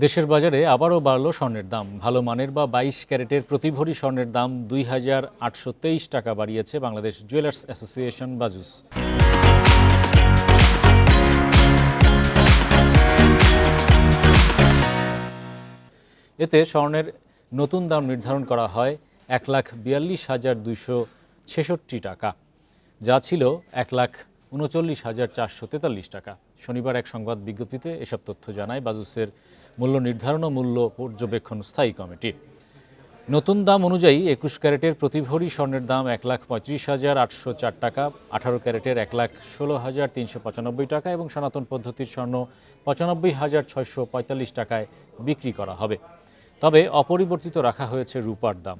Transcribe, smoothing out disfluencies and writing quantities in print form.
দেশের বাজারে আবারও বাড়ল স্বর্ণের দাম। ভালো মানের বা 22 ক্যারেটের প্রতি ভরি স্বর্ণের দাম ২,৮২৩ টাকা বাড়িয়েছে বাংলাদেশ জুয়েলার্স অ্যাসোসিয়েশন বাজুস। এতে স্বর্ণের নতুন দাম নির্ধারণ করা হয় ১,৪২,২৬৬ টাকা, যা ছিল ১,৩৯,৪৪৩ টাকা। শনিবার এক সংবাদ বিজ্ঞপ্তিতে এসব তথ্য জানায় বাজুসের মূল্য নির্ধারণ ও মূল্য পর্যবেক্ষণ স্থায়ী কমিটি। নতুন দাম অনুযায়ী ২১ ক্যারেটের প্রতি ভরি স্বর্ণের দাম ১,৩৫,৮০৪ টাকা, ১৮ ক্যারেটের ১,১৬,৩৯৫ টাকা এবং সনাতন পদ্ধতির স্বর্ণ ৯৫,৬৪৫ টাকায় বিক্রি করা হবে। তবে অপরিবর্তিত রাখা হয়েছে রূপার দাম।